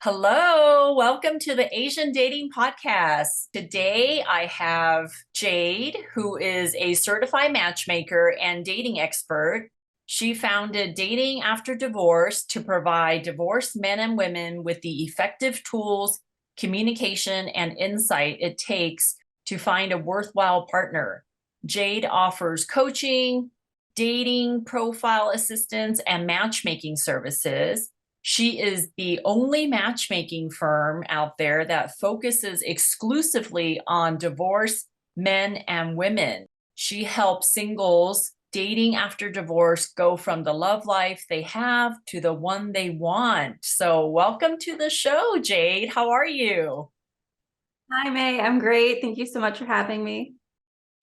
Hello, welcome to the Asian Dating Podcast. Today I have Jade, who is a certified matchmaker and dating expert. She founded Dating After Divorce to provide divorced men and women with the effective tools, communication, and insight it takes to find a worthwhile partner. Jade offers coaching, dating profile assistance, and matchmaking services. She is the only matchmaking firm out there that focuses exclusively on divorced men and women. She helps singles dating after divorce go from the love life they have to the one they want. So, welcome to the show, Jade. How are you? Hi, May. I'm great. Thank you so much for having me.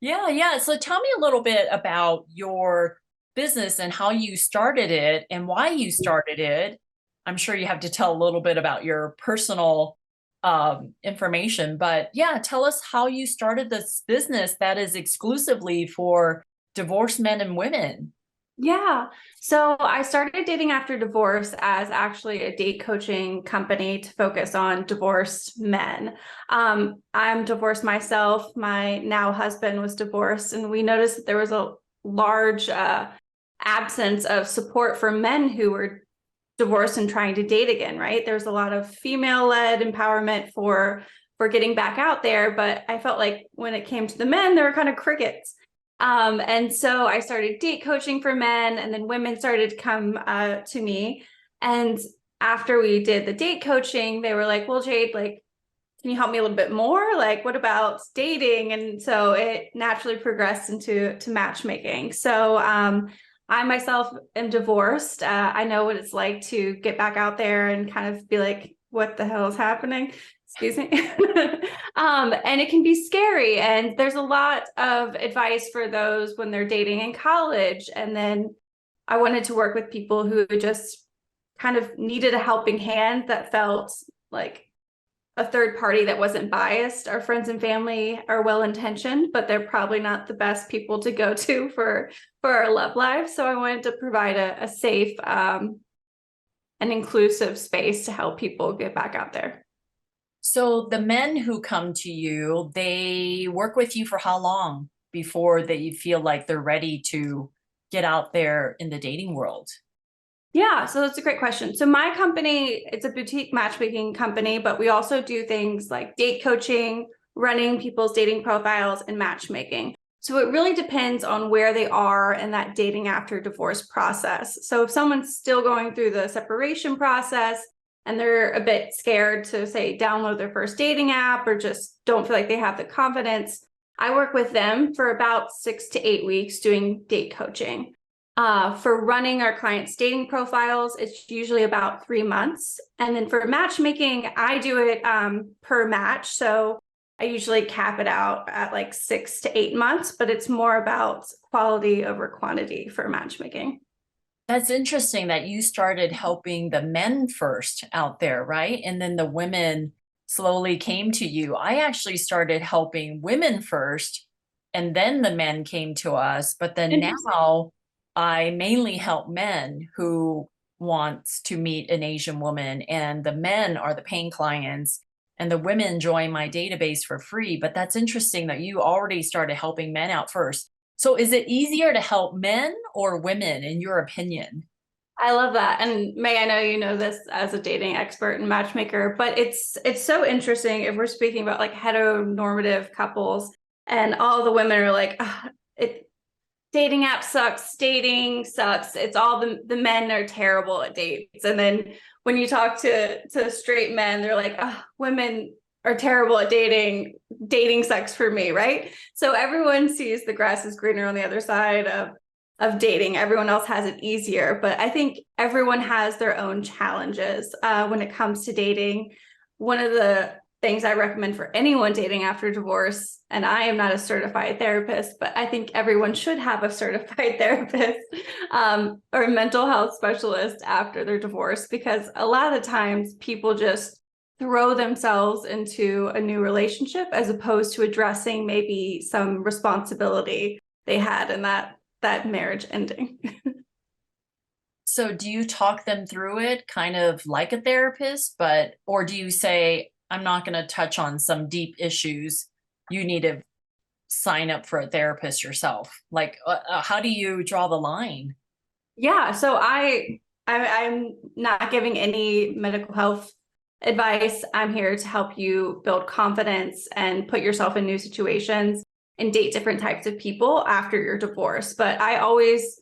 Yeah. So, tell me a little bit about your business and how you started it and why you started it. I'm sure you have to tell a little bit about your personal information, but yeah, tell us how you started this business that is exclusively for divorced men and women. Yeah. So I started Dating After Divorce as actually a date coaching company to focus on divorced men. I'm divorced myself. My now husband was divorced, and we noticed that there was a large absence of support for men who were divorced and trying to date again, right? There's a lot of female-led empowerment for getting back out there, but I felt like when it came to the men, there were kind of crickets. And so I started date coaching for men, and then women started to come to me. And after we did the date coaching, they were like, well, Jade, like, can you help me a little bit more? Like, what about dating? And so it naturally progressed into matchmaking. So I myself am divorced. I know what it's like to get back out there and kind of be like, what the hell is happening? Excuse me. And it can be scary. And there's a lot of advice for those when they're dating in college. And then I wanted to work with people who just kind of needed a helping hand that felt like a third party that wasn't biased. Our friends and family are well-intentioned, but they're probably not the best people to go to for our love life. So I wanted to provide a safe and inclusive space to help people get back out there. So, the men who come to you, they work with you for how long before they feel like they're ready to get out there in the dating world? Yeah, so that's a great question. So my company, it's a boutique matchmaking company, but we also do things like date coaching, running people's dating profiles, and matchmaking. So it really depends on where they are in that dating after divorce process. So if someone's still going through the separation process and they're a bit scared to, say, download their first dating app or just don't feel like they have the confidence, I work with them for about 6 to 8 weeks doing date coaching. For running our clients' dating profiles, it's usually about 3 months. And then for matchmaking, I do it per match. So I usually cap it out at like 6 to 8 months, but it's more about quality over quantity for matchmaking. That's interesting that you started helping the men first out there, right? And then the women slowly came to you. I actually started helping women first, and then the men came to us. But then Interesting. now I mainly help men who wants to meet an Asian woman, and the men are the paying clients, and the women join my database for free. But that's interesting that you already started helping men out first. So is it easier to help men or women in your opinion? I love that. And May, I know you know this as a dating expert and matchmaker, but it's so interesting if we're speaking about like heteronormative couples and all the women are like, "Ah, it dating app sucks, dating sucks. It's all the men are terrible at dates." And then when you talk to straight men, they're like, oh, women are terrible at dating. Dating sucks for me, right? So everyone sees the grass is greener on the other side of dating. Everyone else has it easier, but I think everyone has their own challenges when it comes to dating. One of the things I recommend for anyone dating after divorce, and I am not a certified therapist, but I think everyone should have a certified therapist or a mental health specialist after their divorce, because a lot of times people just throw themselves into a new relationship as opposed to addressing maybe some responsibility they had in that marriage ending. So do you talk them through it kind of like a therapist, or do you say, I'm not going to touch on some deep issues. You need to sign up for a therapist yourself. Like, how do you draw the line? Yeah, so I'm not giving any medical health advice. I'm here to help you build confidence and put yourself in new situations and date different types of people after your divorce. But I always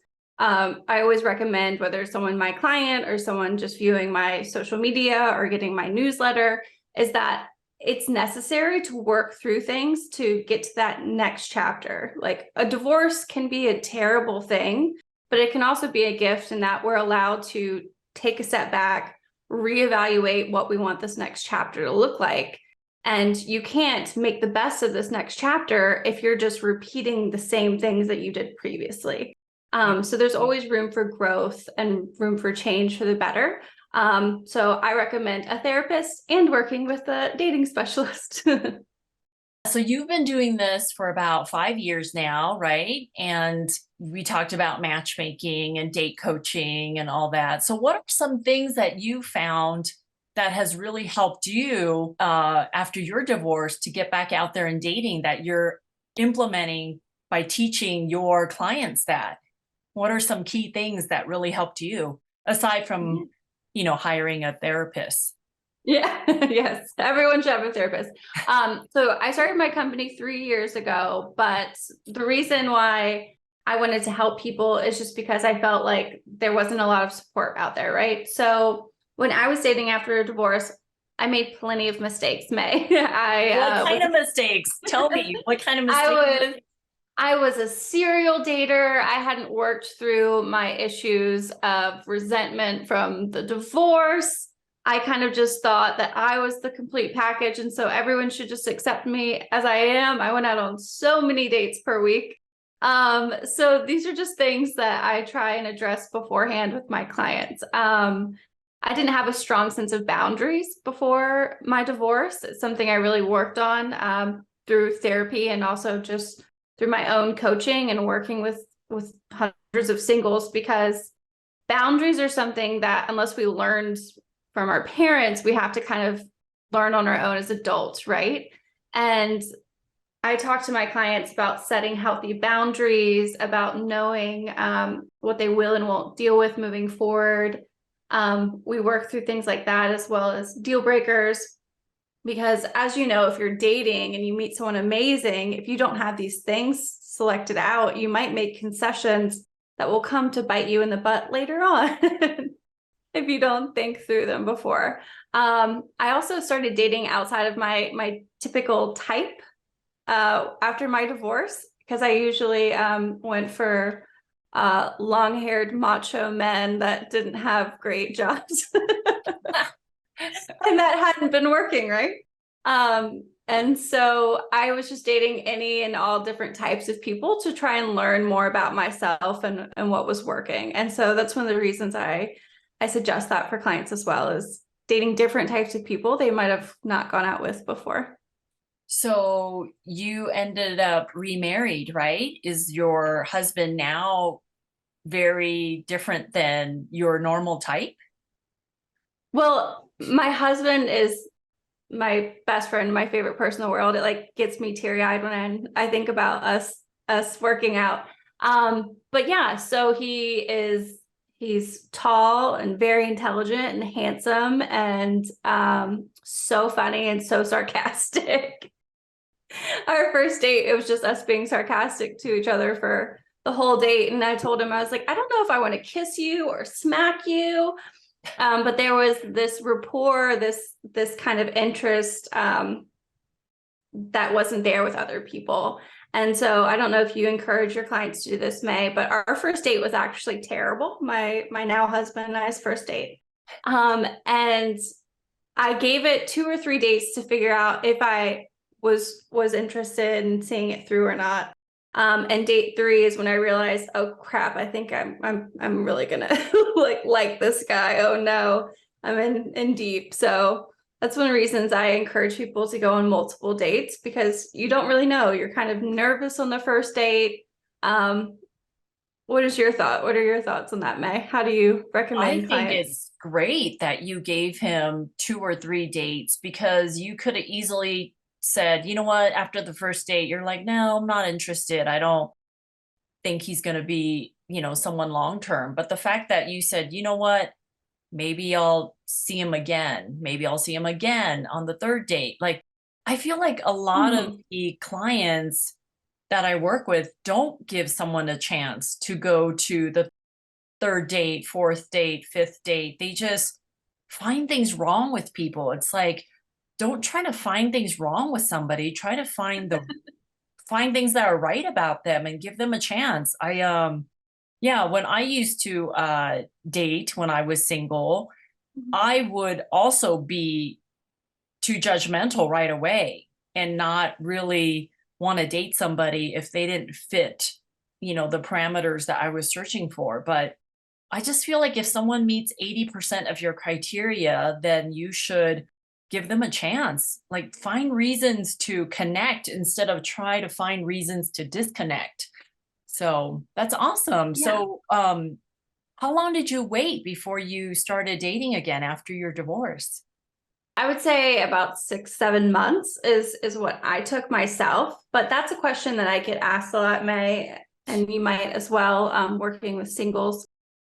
recommend, whether someone my client or someone just viewing my social media or getting my newsletter, is that it's necessary to work through things to get to that next chapter. Like, a divorce can be a terrible thing, but it can also be a gift in that we're allowed to take a step back, reevaluate what we want this next chapter to look like. And you can't make the best of this next chapter if you're just repeating the same things that you did previously. So there's always room for growth and room for change for the better. So I recommend a therapist and working with a dating specialist. So you've been doing this for about 5 years now, right? And we talked about matchmaking and date coaching and all that. So what are some things that you found that has really helped you after your divorce to get back out there and dating that you're implementing by teaching your clients that? What are some key things that really helped you aside from, hiring a therapist? Yeah, yes, everyone should have a therapist. So I started my company 3 years ago, but the reason why I wanted to help people is just because I felt like there wasn't a lot of support out there, right? So when I was dating after a divorce, I made plenty of mistakes, May. What kind of mistakes? Tell me, what kind of mistakes? I was a serial dater. I hadn't worked through my issues of resentment from the divorce. I kind of just thought that I was the complete package, and so everyone should just accept me as I am. I went out on so many dates per week. So these are just things that I try and address beforehand with my clients. I didn't have a strong sense of boundaries before my divorce. It's something I really worked on through therapy and also just through my own coaching and working with hundreds of singles, because boundaries are something that, unless we learned from our parents, we have to kind of learn on our own as adults, right? And I talk to my clients about setting healthy boundaries, about knowing what they will and won't deal with moving forward. We work through things like that, as well as deal breakers, because as you know, if you're dating and you meet someone amazing, if you don't have these things selected out, you might make concessions that will come to bite you in the butt later on if you don't think through them before. I also started dating outside of my typical type after my divorce, because I usually went for long-haired macho men that didn't have great jobs. And that hadn't been working, right? And so I was just dating any and all different types of people to try and learn more about myself and what was working. And so that's one of the reasons I suggest that for clients as well, is dating different types of people they might have not gone out with before. So you ended up remarried, right? Is your husband now very different than your normal type? Well, my husband is my best friend, my favorite person in the world. It like gets me teary-eyed when I think about us working out. But yeah, so he's tall and very intelligent and handsome and so funny and so sarcastic. Our first date, it was just us being sarcastic to each other for the whole date. And I told him, I was like, I don't know if I want to kiss you or smack you. But there was this rapport, this kind of interest that wasn't there with other people. And so I don't know if you encourage your clients to do this, May, but our first date was actually terrible. My now husband and I's first date. And I gave it 2 or 3 dates to figure out if I was interested in seeing it through or not. And date 3 is when I realized, oh crap, I think I'm really gonna like this guy. Oh no, I'm in deep. So that's one of the reasons I encourage people to go on multiple dates, because you don't really know. You're kind of nervous on the first date. When What is your thought? What are your thoughts on that, May? How do you I recommend think clients? it's great that you gave him 2 or 3 dates because you could have easily said, you know what, after the first date, you're like, no, I'm not interested. I don't think he's going to be, someone long term. But the fact that you said, you know what, maybe I'll see him again. Maybe I'll see him again on the third date. Like, I feel like a lot of Mhm. the clients that I work with don't give someone a chance to go to the third date, fourth date, fifth date. They just find things wrong with people. It's like, don't try to find things wrong with somebody. Try to find things that are right about them and give them a chance. Yeah, when I used to date when I was single, I would also be too judgmental right away and not really want to date somebody if they didn't fit, the parameters that I was searching for. But I just feel like if someone meets 80% of your criteria, then you should give them a chance. Like find reasons to connect instead of try to find reasons to disconnect. So that's awesome. Yeah. So, how long did you wait before you started dating again after your divorce? I would say about 6, 7 months is what I took myself, but that's a question that I get asked a lot, May, and you might as well, working with singles,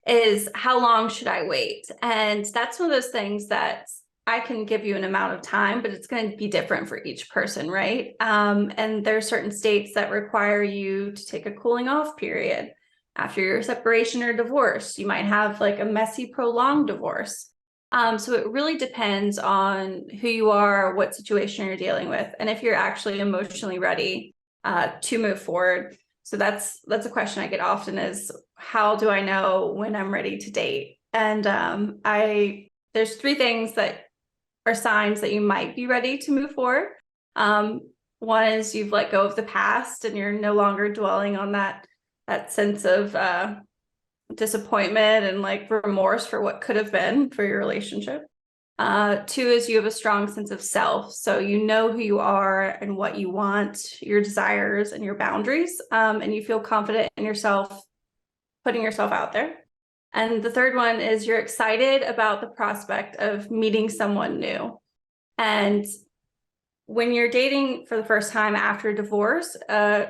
is how long should I wait? And that's one of those things that I can give you an amount of time, but it's going to be different for each person, right? And there are certain states that require you to take a cooling off period after your separation or divorce. You might have like a messy, prolonged divorce. So it really depends on who you are, what situation you're dealing with, and if you're actually emotionally ready to move forward. So that's a question I get often is how do I know when I'm ready to date? And I there's 3 things that are signs that you might be ready to move forward. Um, One is you've let go of the past and you're no longer dwelling on that sense of disappointment and like remorse for what could have been for your relationship. 2 is you have a strong sense of self. So you know who you are and what you want, your desires and your boundaries, and you feel confident in yourself, putting yourself out there. And the 3rd one is you're excited about the prospect of meeting someone new. And when you're dating for the first time after divorce,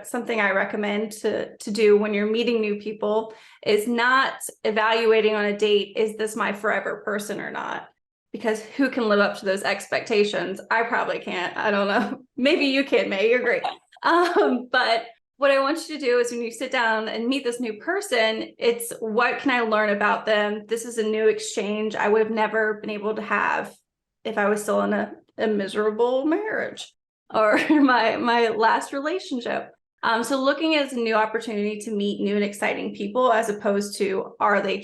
something I recommend to do when you're meeting new people is not evaluating on a date, is this my forever person or not? Because who can live up to those expectations? I probably can't. I don't know. Maybe you can, May. You're great. But what I want you to do is when you sit down and meet this new person, it's what can I learn about them? This is a new exchange I would have never been able to have if I was still in a miserable marriage or my last relationship. So looking as a new opportunity to meet new and exciting people as opposed to are they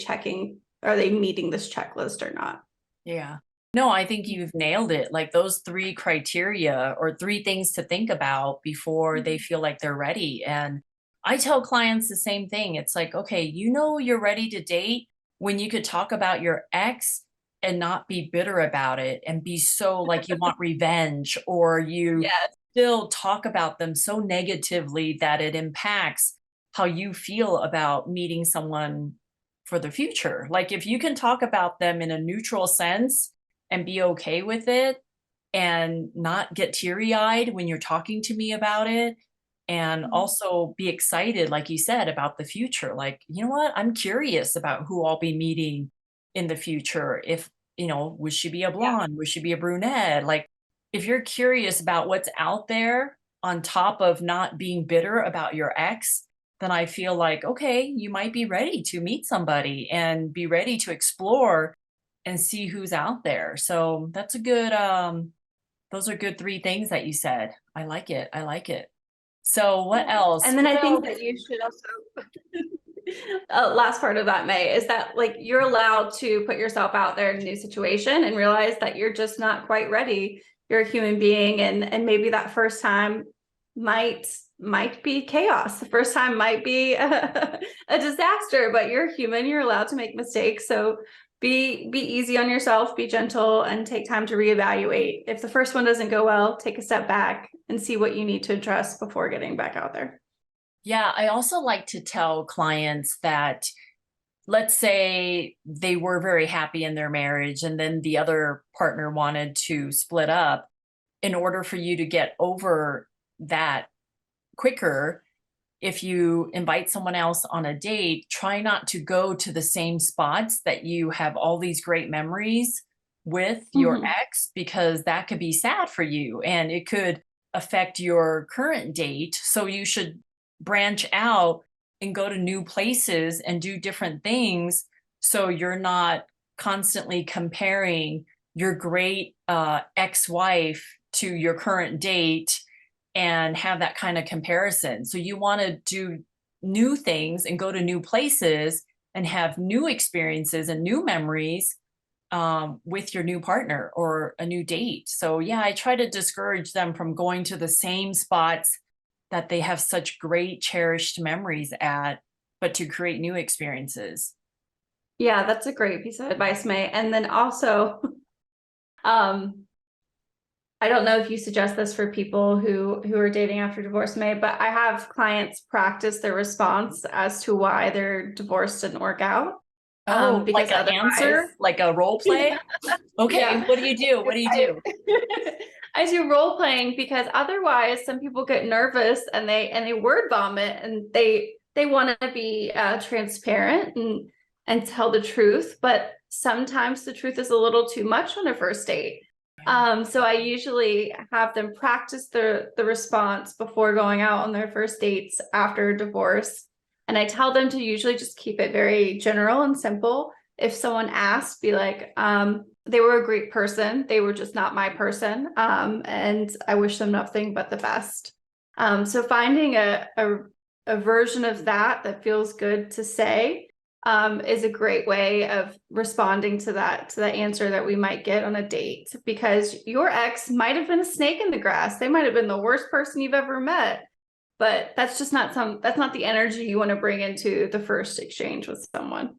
meeting this checklist or not? Yeah. No, I think you've nailed it. Like those 3 criteria or 3 things to think about before they feel like they're ready. And I tell clients the same thing. It's like, okay, you're ready to date when you could talk about your ex and not be bitter about it and be so like you want revenge or you Yes. still talk about them so negatively that it impacts how you feel about meeting someone for the future. Like if you can talk about them in a neutral sense and be okay with it and not get teary-eyed when you're talking to me about it and also be excited like you said about the future. Like, you know what? I'm curious about who I'll be meeting in the future. If, would she be a Yeah. blonde? Would she be a brunette? Like if you're curious about what's out there on top of not being bitter about your ex, then I feel like, okay, you might be ready to meet somebody and be ready to explore and see who's out there. So that's a good, those are good 3 things that you said. I like it. I like it. So what Yeah. else? And then What I think else? that you should also last part of that, May, is that like you're allowed to put yourself out there in a new situation and realize that you're just not quite ready. You're a human being, and maybe that first time might be chaos. The first time might be a disaster, but you're human. You're allowed to make mistakes. So be easy on yourself, be gentle, and take time to reevaluate. If the first one doesn't go well, take a step back and see what you need to address before getting back out there. Yeah, I also like to tell clients that, let's say they were very happy in their marriage and then the other partner wanted to split up. In order for you to get over that quicker, if you invite someone else on a date, try not to go to the same spots that you have all these great memories with your Mhm. ex, because that could be sad for you and it could affect your current date. So you should branch out and go to new places and do different things, so you're not constantly comparing your great ex-wife to your current date and have that kind of comparison. So you want to do new things and go to new places and have new experiences and new memories with your new partner or a new date. So yeah, I try to discourage them from going to the same spots that they have such great cherished memories at, but to create new experiences. Yeah, that's a great piece of advice, May. And then also, um, I don't know if you suggest this for people who are dating after divorce, May, but I have clients practice their response as to why their divorce didn't work out. Oh, like Because an otherwise, answer, like a role yeah, play? Okay, yeah. what do you do? What do you I, do? I do role playing because otherwise some people get nervous and they word vomit and they want to be transparent and tell the truth, but sometimes the truth is a little too much on a first date. So I usually have them practice the response before going out on their first dates after divorce. And I tell them to usually just keep it very general and simple. If someone asks, be like, they were a great person. They were just not my person. And I wish them nothing but the best. So finding a version of that feels good to say is a great way of responding to that answer that we might get on a date, because your ex might have been a snake in the grass. They might have been the worst person you've ever met, but that's not the energy you want to bring into the first exchange with someone.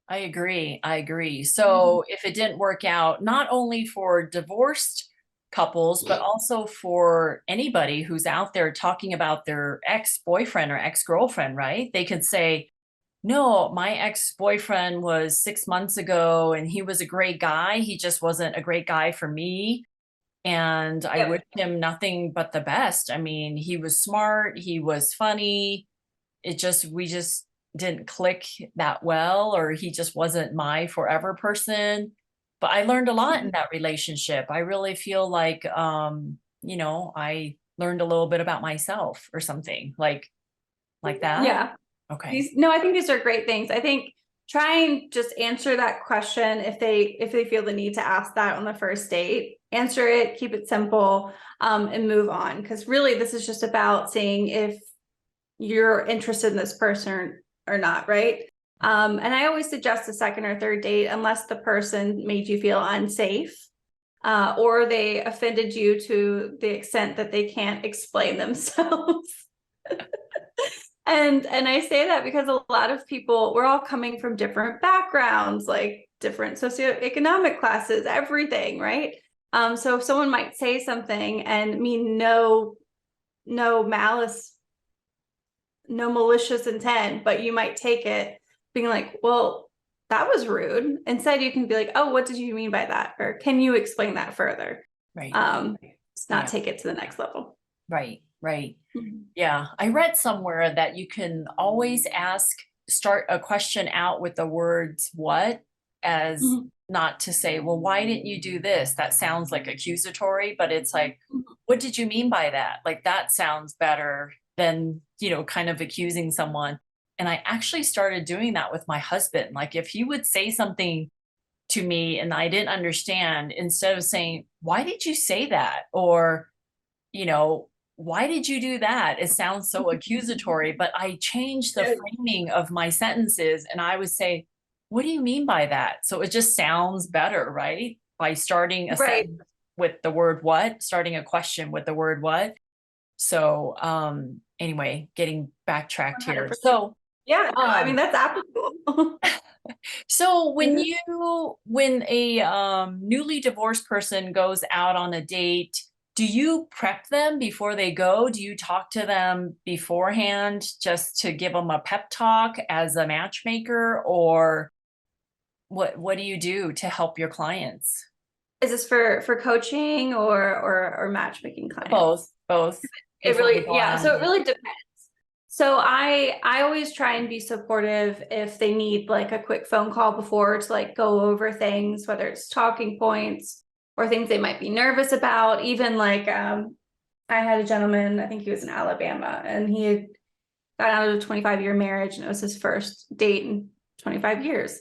I agree. I agree. Mhm. So if it didn't work out, not only for divorced couples, but also for anybody who's out there talking about their ex-boyfriend or ex-girlfriend, right? They could say, no, my ex-boyfriend was 6 months ago and he was a great guy. He just wasn't a great guy for me. And I wish Yep. him nothing but the best. I mean, he was smart, he was funny. We just didn't click that well, or he just wasn't my forever person. But I learned a lot in that relationship. I really feel like, I learned a little bit about myself or something like that. Yeah. Okay. These no, I think these are great things. I think try and just answer that question if they feel the need to ask that on the first date. Answer it, keep it simple, and move on. Because really, this is just about seeing if you're interested in this person or not, right? And I always suggest a second or third date unless the person made you feel unsafe, or they offended you to the extent that they can't explain themselves. And I say that because a lot of people, we're all coming from different backgrounds, like different socioeconomic classes, everything, right? So if someone might say something and mean no malice, no malicious intent, but you might take it being like, well, that was rude. Instead, you can be like, oh, what did you mean by that? Or can you explain that further? Right. Just not Yeah. take it to the next level. Right. Right. Mhm. Yeah. I read somewhere that you can always start a question out with the words what, as Mhm. not to say, well, why didn't you do this? That sounds like accusatory, but it's like, Mhm. what did you mean by that? Like that sounds better than, kind of accusing someone. And I actually started doing that with my husband. Like if he would say something to me and I didn't understand, instead of saying, why did you say that? Or, you know, why did you do that? It sounds so accusatory, but I changed the framing of my sentences and I would say, what do you mean by that? So it just sounds better, right? By starting a Right. sentence with the word what, starting a question with the word what. So anyway, getting backtracked here. 100%. Yeah, no, I mean, Um that's applicable. so Yeah. when a newly divorced person goes out on a date, do you prep them before they go? Do you talk to them beforehand just to give them a pep talk as a matchmaker, or what do you do to help your clients? Is this for coaching or matchmaking clients? Both It before they really, go on yeah. a So it date. really depends. So I always try and be supportive if they need like a quick phone call before to like go over things, whether it's talking points or things they might be nervous about. Even like I had a gentleman, I think he was in Alabama, and he had got out of a 25-year marriage, and it was his first date in 25 years.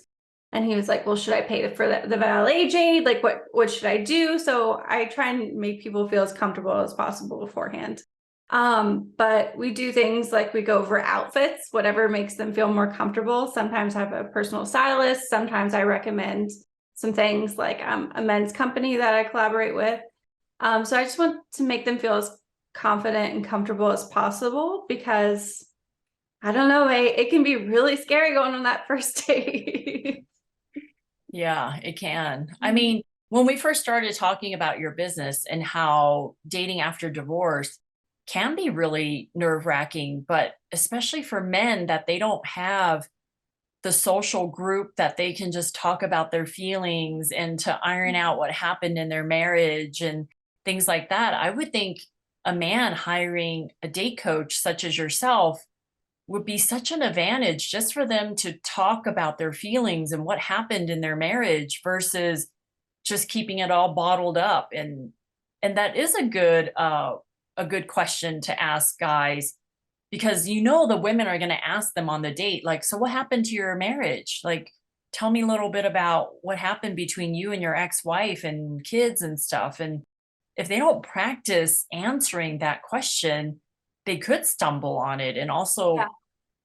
And he was like, well, should I pay for the valet, Jade? Like, what should I do? So I try and make people feel as comfortable as possible beforehand. But we do things like we go over outfits, whatever makes them feel more comfortable. Sometimes I have a personal stylist. Sometimes I recommend some things like a men's company that I collaborate with. So I just want to make them feel as confident and comfortable as possible, because I don't know, it can be really scary going on that first date. Yeah, it can. I mean, when we first started talking about your business and how dating after divorce can be really nerve-wracking, but especially for men that they don't have the social group that they can just talk about their feelings and to iron out what happened in their marriage and things like that. I would think a man hiring a date coach such as yourself would be such an advantage just for them to talk about their feelings and what happened in their marriage versus just keeping it all bottled up. And that is a good question to ask guys, because you know the women are going to ask them on the date, like, so what happened to your marriage? Like, tell me a little bit about what happened between you and your ex-wife and kids and stuff. And if they don't practice answering that question, they could stumble on it and Yeah. also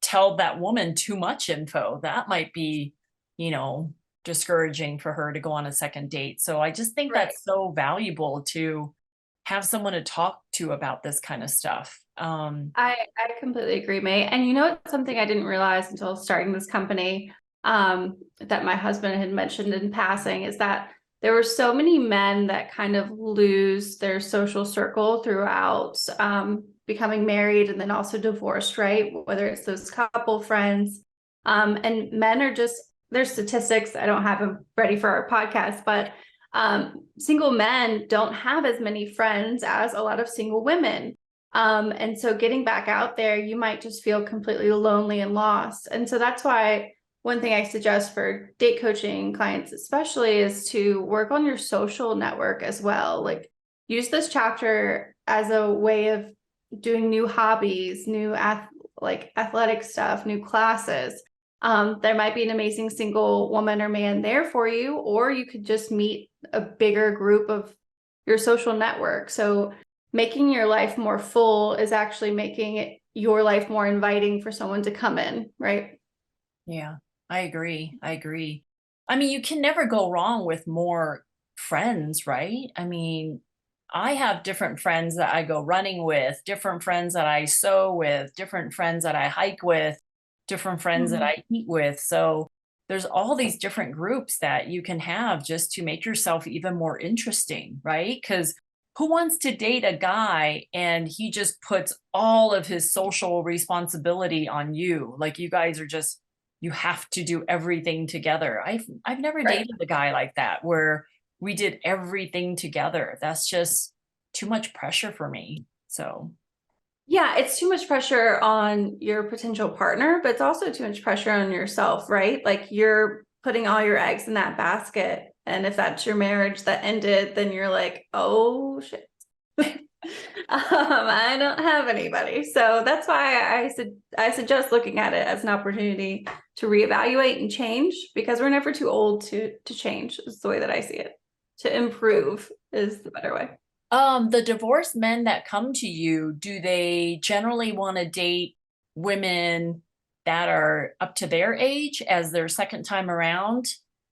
tell that woman too much info. That might be, you know, discouraging for her to go on a second date. So I just think Right. that's so valuable to have someone to talk to about this kind of stuff. I completely agree, May. And you know, it's something I didn't realize until starting this company, that my husband had mentioned in passing, is that there were so many men that kind of lose their social circle throughout becoming married and then also divorced, right? Whether it's those couple friends. And men are just, there's statistics, I don't have them ready for our podcast, but single men don't have as many friends as a lot of single women. And so getting back out there, you might just feel completely lonely and lost. And so that's why one thing I suggest for date coaching clients, especially, is to work on your social network as well. Like, use this chapter as a way of doing new hobbies, new like athletic stuff, new classes. There might be an amazing single woman or man there for you, or you could just meet a bigger group of your social network. So making your life more full is actually making your life more inviting for someone to come in, right? Yeah, I agree. I agree. I mean, you can never go wrong with more friends, right? I mean, I have different friends that I go running with, different friends that I sew with, different friends that I hike with, different friends that Mhm. I eat with. So there's all these different groups that you can have just to make yourself even more interesting, right? Because who wants to date a guy and he just puts all of his social responsibility on you? Like, you guys are just, you have to do everything together. I've never Right. dated a guy like that where we did everything together. That's just too much pressure for me. So, Yeah, it's too much pressure on your potential partner, but it's also too much pressure on yourself, right? Like, you're putting all your eggs in that basket. And if that's your marriage that ended, then you're like, oh shit. I don't have anybody. So that's why I suggest looking at it as an opportunity to reevaluate and change, because we're never too old to change. Is the way that I see it. To improve is the better way. the divorced men that come to you, do they generally want to date women that are up to their age as their second time around?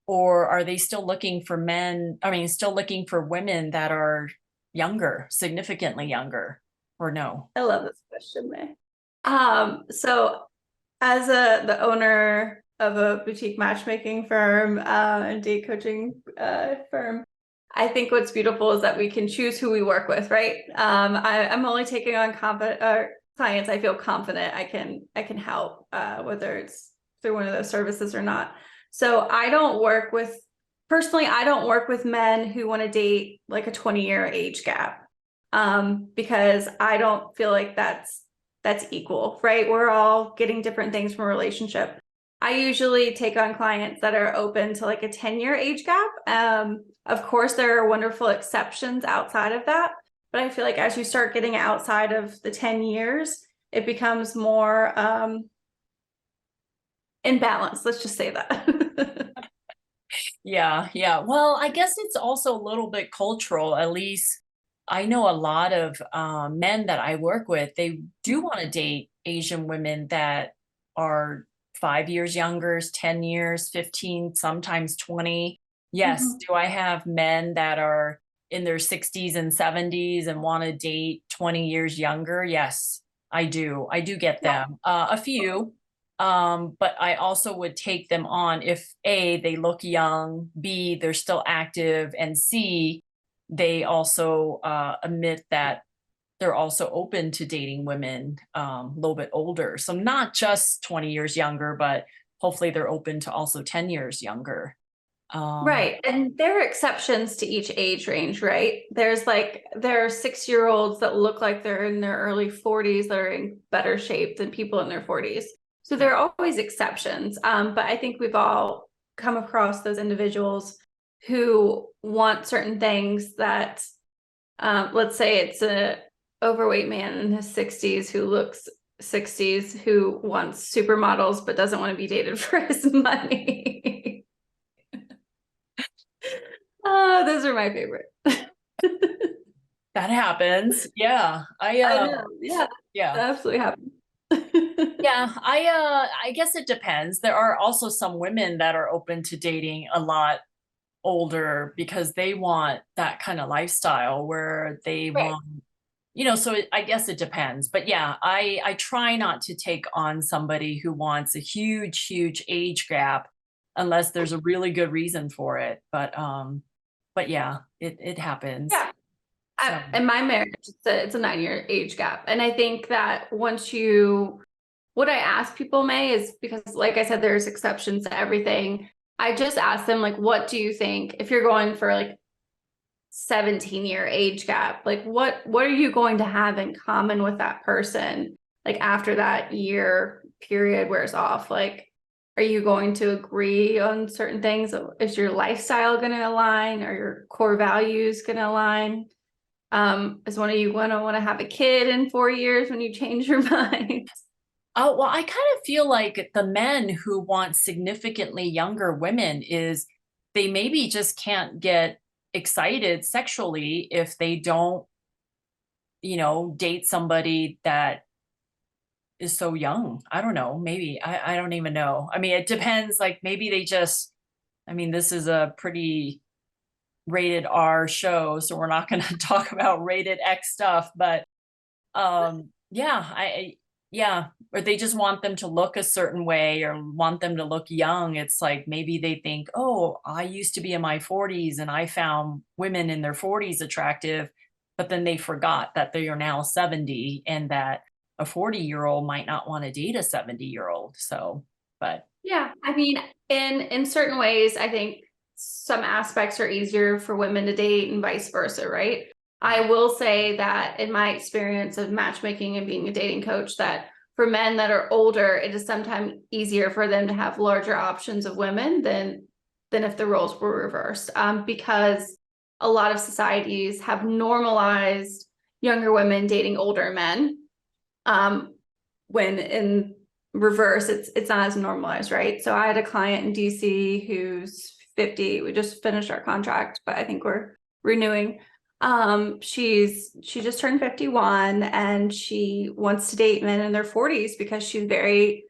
Or are they still looking for men? I mean, still looking for women that are younger, significantly younger, or no? I love this question, May. So as the owner of a boutique matchmaking firm and date coaching firm, I think what's beautiful is that we can choose who we work with, right? I'm only taking on clients I feel confident I can help, whether it's through one of those services or not. So I don't work with men who want to date like a 20-year age gap, because I don't feel like that's equal, right? We're all getting different things from a relationship. I usually take on clients that are open to like a 10-year age gap. Of course, there are wonderful exceptions outside of that, but I feel like as you start getting outside of the 10 years, it becomes more imbalanced. Let's just say that. Yeah, yeah. Well, I guess it's also a little bit cultural. At least I know a lot of men that I work with, they do want to date Asian women that are 5 years younger, 10 years, 15, sometimes 20. Yes. Mhm. Do I have men that are in their 60s and 70s and want to date 20 years younger? Yes, I do. I do get Yeah. them. A few. But I also would take them on if A, they look young, B, they're still active, and C, they also admit that they're also open to dating women a little bit older. So not just 20 years younger, but hopefully they're open to also 10 years younger. Right. And there are exceptions to each age range, right? There are 6-year-olds that look like they're in their early 40s that are in better shape than people in their 40s. So Yeah. there are always exceptions. But I think we've all come across those individuals who want certain things that, let's say it's a overweight man in his 60s who looks 60s, who wants supermodels but doesn't want to be dated for his money. Those are my favorite. That happens. Yeah. I know. Yeah, Yeah. that absolutely happens. Yeah, I guess it depends. There are also some women that are open to dating a lot older because they want that kind of lifestyle where they Right. want, so I guess it depends. But yeah, I try not to take on somebody who wants a huge age gap unless there's a really good reason for it. But yeah, it happens. Yeah. So In my marriage, it's a 9-year age gap. And I think that what I ask people, May, is because, like I said, there's exceptions to everything. I just ask them, like, what do you think if you're going for like 17-year age gap, like what are you going to have in common with that person, like after that year period wears off? Like, are you going to agree on certain things? Is your lifestyle going to align? Are your core values going to align? Is one of you going to want to have a kid in 4 years when you change your mind? oh, well, I kind of feel like the men who want significantly younger women is they maybe just can't get excited sexually if they don't, date somebody that is so young. I don't know. Maybe I don't even know. I mean, it depends. Like maybe they just, I mean, this is a pretty rated R show, so we're not going to talk about rated X stuff, but yeah, yeah, or they just want them to look a certain way or want them to look young. It's like maybe they think, oh, I used to be in my 40s and I found women in their 40s attractive, but then they forgot that they are now 70 and that a 40-year-old might not want to date a 70-year-old. So, but Yeah, I mean, in certain ways, I think some aspects are easier for women to date and vice versa, right? I will say that in my experience of matchmaking and being a dating coach, that for men that are older, it is sometimes easier for them to have larger options of women than if the roles were reversed, because a lot of societies have normalized younger women dating older men, when in reverse, it's not as normalized, right? So I had a client in DC who's 50. We just finished our contract, but I think we're renewing. She just turned 51 and she wants to date men in their 40s because she's very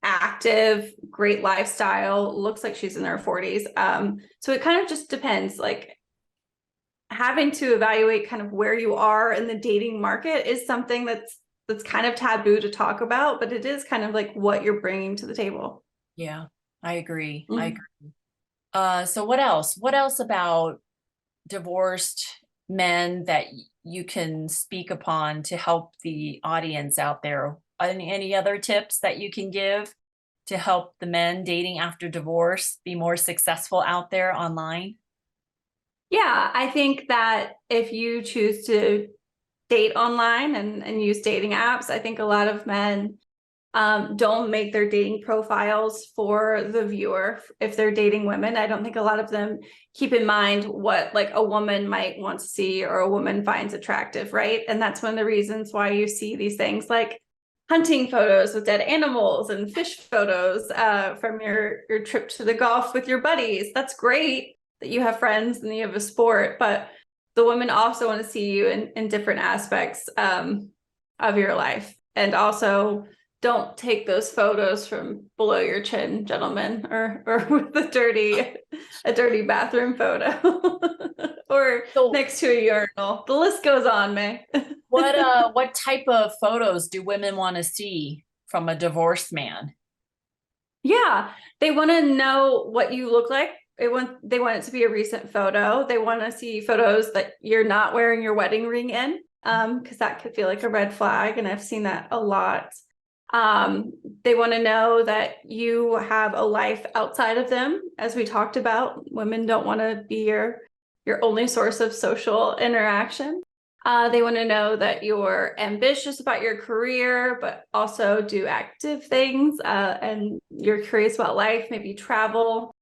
active, great lifestyle, looks like she's in her 40s. So it kind of just depends. Like, having to evaluate kind of where you are in the dating market is something that's kind of taboo to talk about, but it is kind of like what you're bringing to the table. yeah, I agree. I Mhm. agree. So what else? What else about divorced men that you can speak upon to help the audience out there? Any other tips that you can give to help the men dating after divorce be more successful out there online? Yeah, I think that if you choose to date online and use dating apps, I think a lot of men don't make their dating profiles for the viewer. If they're dating women, I don't think a lot of them keep in mind what like a woman might want to see or a woman finds attractive, right? And that's one of the reasons why you see these things like hunting photos with dead animals and fish photos from your trip to the golf with your buddies. That's great that you have friends and you have a sport, but the women also want to see you in different aspects of your life. And also, don't take those photos from below your chin, gentlemen, or with a dirty bathroom photo or So next to a urinal. The list goes on, May. what type of photos do women want to see from a divorced man? Yeah, they want to know what you look like. They want it to be a recent photo. They want to see photos that you're not wearing your wedding ring in, because that could feel like a red flag, and I've seen that a lot. They want to know that you have a life outside of them, as we talked about. Women don't want to be your only source of social interaction. They want to know that you're ambitious about your career, but also do active things, and you're curious about life, maybe travel.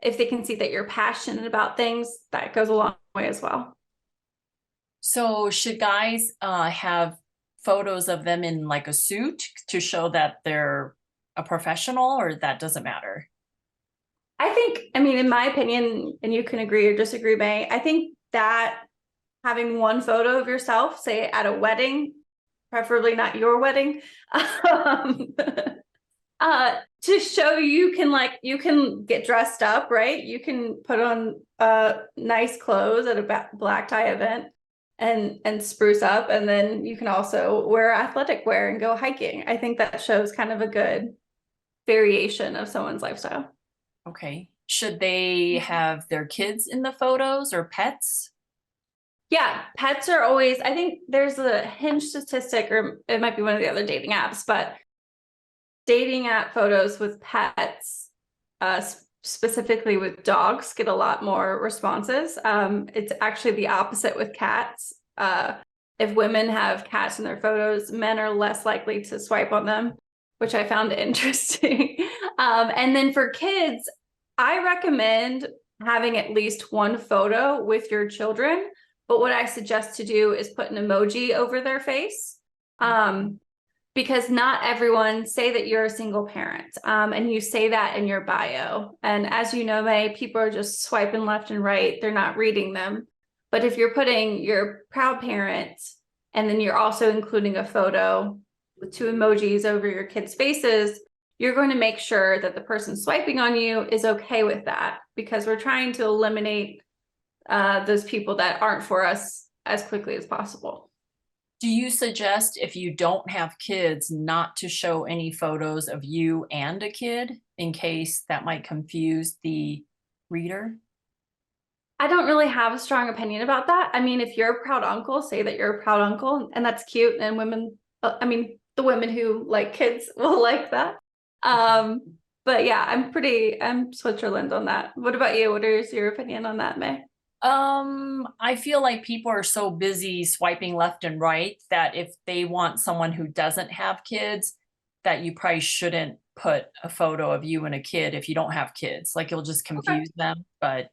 If they can see that you're passionate about things, that goes a long way as well. So should guys have photos of them in like a suit to show that they're a professional, or that doesn't matter? I mean, in my opinion, and you can agree or disagree, May, I think that having one photo of yourself, say at a wedding, preferably not your wedding, um, to show you can get dressed up, right? You can put on nice clothes at a black tie event and spruce up, and then you can also wear athletic wear and go hiking. I think that shows kind of a good variation of someone's lifestyle. Okay. Should they have their kids in the photos or pets? Yeah, pets are always, I think there's a Hinge statistic, or it might be one of the other dating apps, but dating app photos with pets, specifically with dogs, get a lot more responses. It's actually the opposite with cats. If women have cats in their photos, men are less likely to swipe on them, which I found interesting. And then for kids, I recommend having at least one photo with your children. But what I suggest to do is put an emoji over their face. Because not everyone, say that you're a single parent, and you say that in your bio. And as you know, May, people are just swiping left and right. They're not reading them. But if you're putting your proud parent, and then you're also including a photo with two emojis over your kids' faces, you're going to make sure that the person swiping on you is okay with that, because we're trying to eliminate those people that aren't for us as quickly as possible. Do you suggest, if you don't have kids, not to show any photos of you and a kid in case that might confuse the reader? I don't really have a strong opinion about that. I mean, if you're a proud uncle, say that you're a proud uncle, and that's cute. And women, I mean, the women who like kids will like that. But yeah, I'm Switzerland on that. What about you? What is your opinion on that, May? I feel like people are so busy swiping left and right that if they want someone who doesn't have kids, that you probably shouldn't put a photo of you and a kid if you don't have kids. Like, you'll just Okay. confuse them. But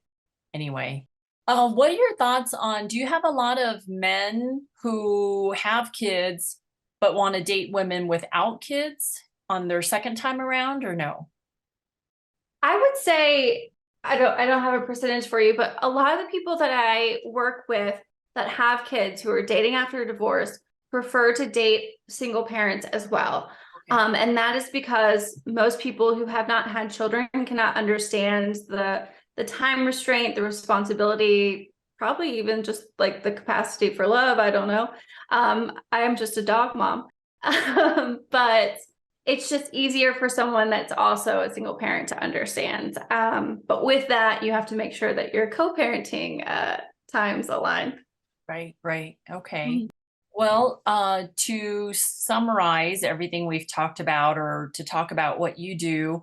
anyway, what are your thoughts on, do you have a lot of men who have kids but want to date women without kids on their second time around, or no? I would say I don't have a percentage for you, but a lot of the people that I work with that have kids who are dating after a divorce prefer to date single parents as well. Okay. And that is because most people who have not had children cannot understand the time restraint, the responsibility, probably even just like the capacity for love. I don't know. I am just a dog mom. But it's just easier for someone that's also a single parent to understand. But with that, you have to make sure that you're co-parenting times align. Right, right. Okay. Mhm. Well, to summarize everything we've talked about or to talk about what you do,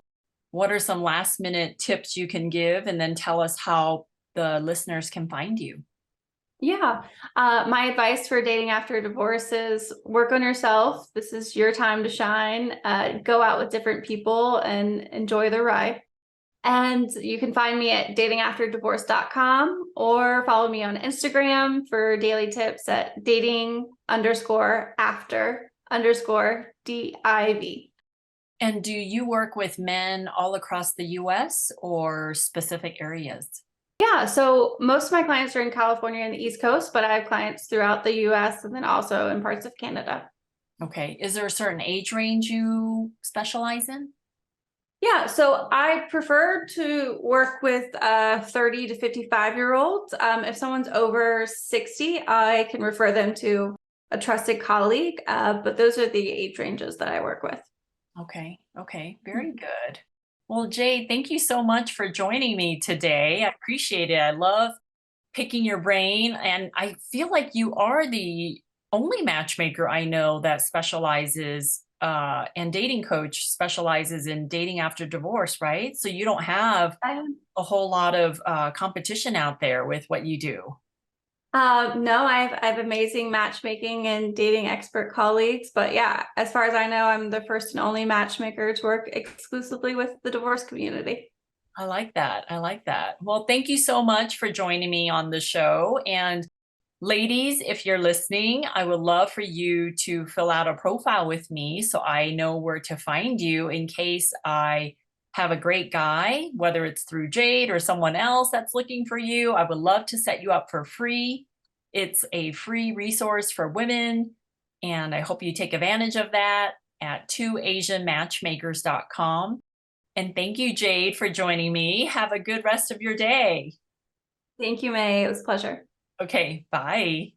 what are some last minute tips you can give? And then tell us how the listeners can find you. Yeah. My advice for dating after divorce is work on yourself. This is your time to shine. Go out with different people and enjoy the ride. And you can find me at datingafterdivorce.com or follow me on Instagram for daily tips at dating_after_div. And do you work with men all across the US or specific areas? Yeah, so most of my clients are in California and the East Coast, but I have clients throughout the US and then also in parts of Canada. Okay. Is there a certain age range you specialize in? Yeah, so I prefer to work with 30 to 55-year-olds. If someone's over 60, I can refer them to a trusted colleague, but those are the age ranges that I work with. Okay. Okay. Very good. Well, Jade, thank you so much for joining me today. I appreciate it. I love picking your brain, and I feel like you are the only matchmaker I know that specializes and dating coach specializes in dating after divorce, right? So you don't have Um, a whole lot of competition out there with what you do. no, I have amazing matchmaking and dating expert colleagues, but yeah, as far as I know, I'm the first and only matchmaker to work exclusively with the divorce community. I like that. I like that. Well, thank you so much for joining me on the show. And ladies, if you're listening, I would love for you to fill out a profile with me so I know where to find you in case I have a great guy, whether it's through Jade or someone else that's looking for you. I would love to set you up for free. It's a free resource for women, and I hope you take advantage of that at twoasianmatchmakers.com. And thank you, Jade, for joining me. Have a good rest of your day. Thank you, May. It was a pleasure. Okay, bye.